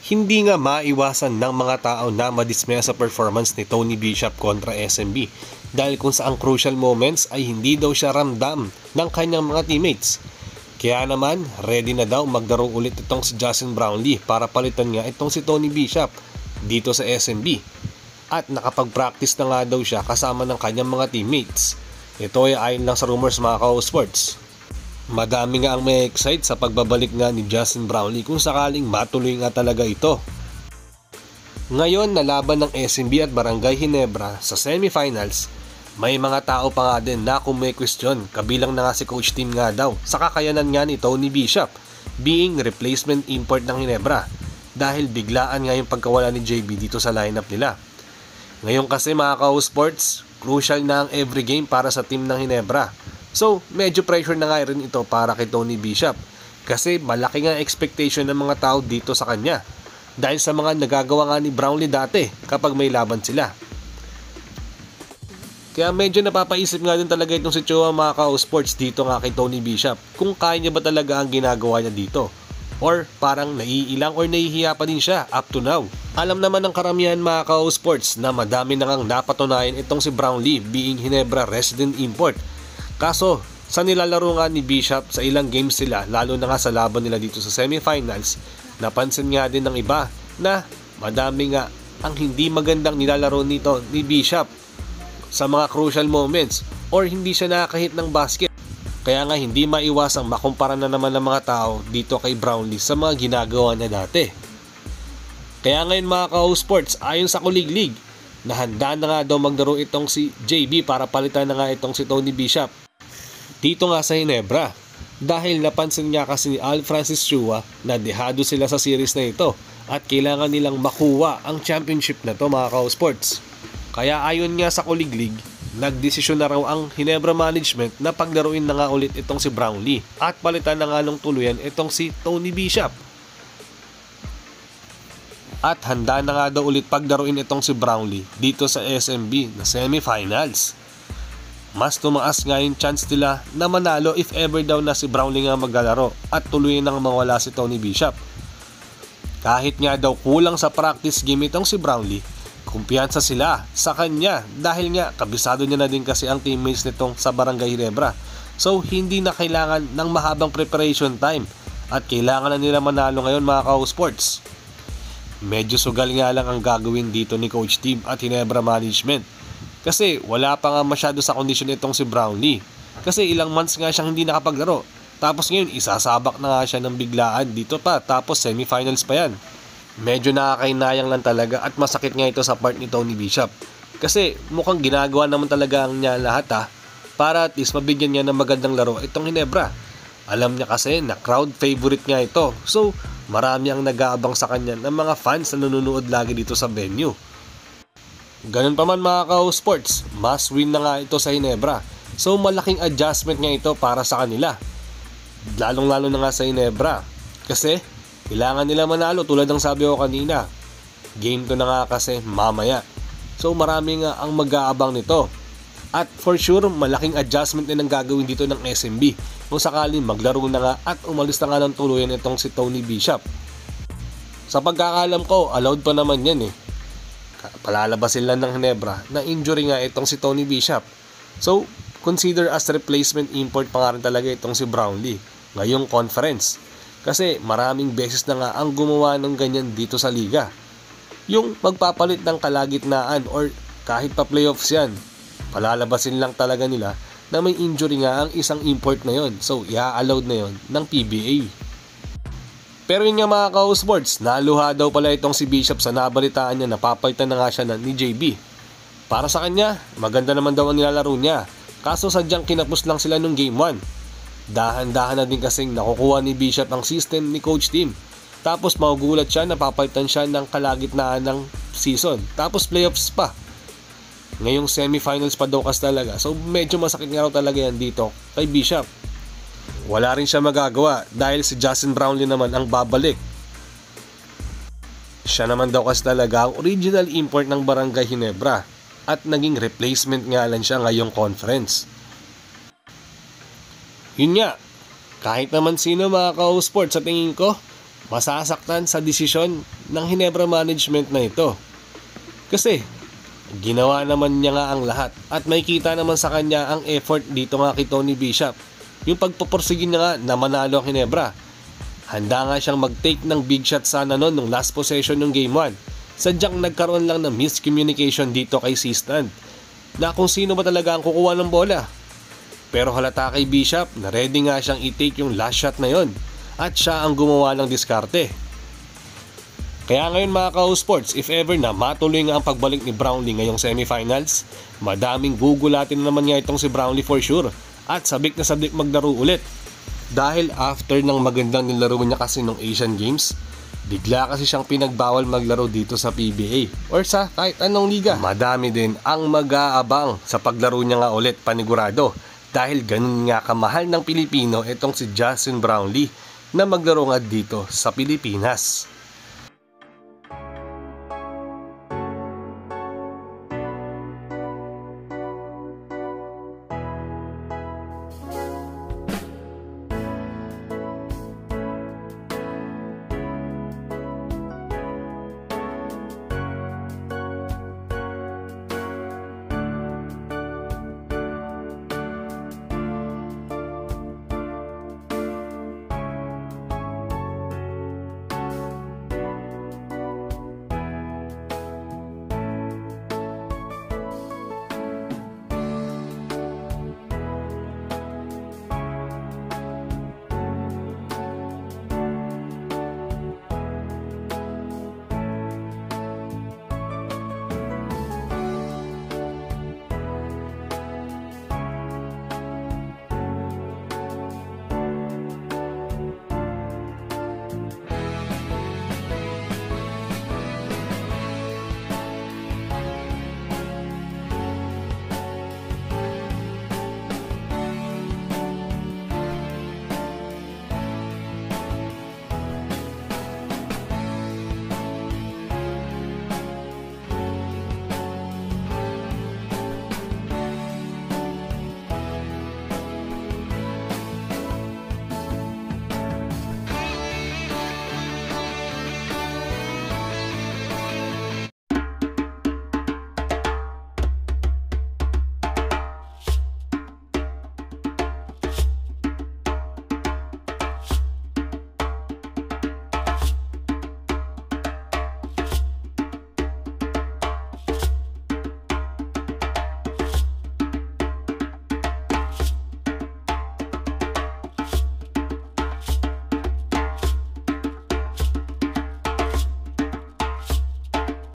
Hindi nga maiwasan ng mga tao na madismaya sa performance ni Tony Bishop kontra SMB dahil kung saang crucial moments ay hindi daw siya ramdam ng kanyang mga teammates. Kaya naman, ready na daw magdaro ulit itong si Justin Brownlee para palitan nga itong si Tony Bishop dito sa SMB. At nakapag-practice na nga daw siya kasama ng kanyang mga teammates. Ito ay ayon lang sa rumors mga ka-sports. Madami nga ang may excite sa pagbabalik nga ni Justin Brownlee kung sakaling matuloy nga talaga ito. Ngayon na laban ng SMB at Barangay Ginebra sa semifinals, may mga tao pa nga din na kung may question, kabilang na nga si Coach Tim nga daw sa kakayanan nga ni Tony Bishop being replacement import ng Ginebra dahil biglaan nga yung pagkawala ni JB dito sa lineup nila. Ngayon kasi mga ka-sports, crucial na ang every game para sa team ng Ginebra. So, medyo pressure na nga rin ito para kay Tony Bishop kasi malaki nga expectation ng mga tao dito sa kanya dahil sa mga nagagawa nga ni Brownlee dati kapag may laban sila. Kaya medyo napapaisip nga din talaga itong si Chua mga ka-sports dito nga kay Tony Bishop kung kaya niya ba talaga ang ginagawa niya dito or parang naiilang or nahihiya pa din siya up to now. Alam naman ng karamihan mga ka-sports na madami na ngang napatunayan itong si Brownlee being Ginebra resident import. Kaso, sa nilalaro nga ni Bishop sa ilang games sila, lalo na nga sa laban nila dito sa semifinals, napansin nga din ng iba na madami nga ang hindi magandang nilalaro nito ni Bishop sa mga crucial moments or hindi siya nakakahit ng basket. Kaya nga hindi maiwasang makumpara na naman ng mga tao dito kay Brownlee sa mga ginagawa niya dati. Kaya ngayon mga ka-sports, ayon sa Kuliglig, na handa na nga daw magdaro itong si JB para palitan na nga itong si Tony Bishop dito nga sa Ginebra dahil napansin niya kasi ni Al Francis Chua na dehado sila sa series na ito at kailangan nilang makuha ang championship na to mga ka-sports. Kaya ayon nga sa Kuliglig, nagdesisyon na raw ang Ginebra management na paglaruin na nga ulit itong si Brownlee at palitan na nga ng tuluyan itong si Tony Bishop. At handa na nga daw ulit paglaruin itong si Brownlee dito sa SMB na semifinals. Mas tumaas nga yung chance nila na manalo if ever daw na si Brownlee nga maglalaro at tuluyan nang mawala si Tony Bishop. Kahit nga daw kulang sa practice game itong si Brownlee, kumpiyansa sila sa kanya dahil nga kabisado niya na din kasi ang teammates nitong sa Barangay Ginebra. So hindi na kailangan ng mahabang preparation time at kailangan na nila manalo ngayon mga ka-sports. Medyo sugal nga lang ang gagawin dito ni Coach Tim at Ginebra management. Kasi wala pa nga masyado sa kondisyon itong si Brownlee. Kasi ilang months nga siyang hindi nakapaglaro. Tapos ngayon isasabak na nga siya ng biglaan dito pa. Tapos semifinals pa yan. Medyo nakakainayang lang talaga at masakit nga ito sa part ni Tony Bishop. Kasi mukhang ginagawa naman talaga niya lahat para at least mabigyan niya ng magandang laro itong Ginebra. Alam niya kasi na crowd favorite nga ito. So marami ang nag-aabang sa kanya ng mga fans na nanonood lagi dito sa venue. Ganun pa man mga ka-sports, must win na nga ito sa Ginebra. So malaking adjustment nga ito para sa kanila. Lalong-lalo na nga sa Ginebra. Kasi kailangan nila manalo tulad ng sabi ko kanina. Game to na nga kasi mamaya. So marami nga ang mag-aabang nito. At for sure malaking adjustment din ang gagawin dito ng SMB kung sakaling maglaro na nga at umalis na nga ng tuluyan itong si Tony Bishop. Sa pagkakalam ko, allowed pa naman yan palalabasin lang ng Ginebra na injury nga itong si Tony Bishop. So, consider as replacement import pa nga rin talaga itong si Brownlee ngayong conference. Kasi maraming beses na nga ang gumawa ng ganyan dito sa liga. Yung magpapalit ng kalagitnaan or kahit pa playoffs yan, palalabasin lang talaga nila na may injury nga ang isang import na yon. So, i-allowed na yon ng PBA. Pero yun nga mga ka-sports, naluha daw pala itong si Bishop sa nabalitaan niya na papalitan na nga siya ni JB. Para sa kanya, maganda naman daw ang nilalaro niya. Kaso sadyang kinapos lang sila nung game 1. Dahan-dahan na din kasing nakukuha ni Bishop ang system ni Coach Tim. Tapos magugulat siya na papalitan siya ng kalagitnaan ng season. Tapos playoffs pa. Ngayong semifinals pa daw kasi talaga. So medyo masakit nga raw talaga yan dito kay Bishop. Wala rin siya magagawa dahil si Justin Brownlee naman ang babalik. Siya naman daw kasi talaga ang original import ng Barangay Ginebra at naging replacement nga lang siya ngayong conference. Yun nga, kahit naman sino mga ka-sports sa tingin ko, masasaktan sa desisyon ng Ginebra management na ito. Kasi ginawa naman niya nga ang lahat at may kita naman sa kanya ang effort dito nga kay Tony Bishop. Yung pagpupursige niya nga na manalo ang Ginebra. Handa nga siyang mag-take ng big shot sana noon nung last possession ng Game 1. Sadyang nagkaroon lang ng miscommunication dito kay Seastand na kung sino ba talaga ang kukuha ng bola. Pero halata kay Bishop na ready nga siyang i-take yung last shot na yon at siya ang gumawa ng diskarte. Kaya ngayon mga ka-sports, if ever na matuloy nga ang pagbalik ni Brownlee ngayong semifinals, madaming gugulatin naman nga itong si Brownlee for sure at sabik na sabik maglaro ulit. Dahil after ng magandang nilaro niya kasi nung Asian Games, bigla kasi siyang pinagbawal maglaro dito sa PBA or sa kahit anong liga. Madami din ang mag-aabang sa paglaro niya nga ulit panigurado dahil ganun nga kamahal ng Pilipino itong si Justin Brownlee na maglaro nga dito sa Pilipinas.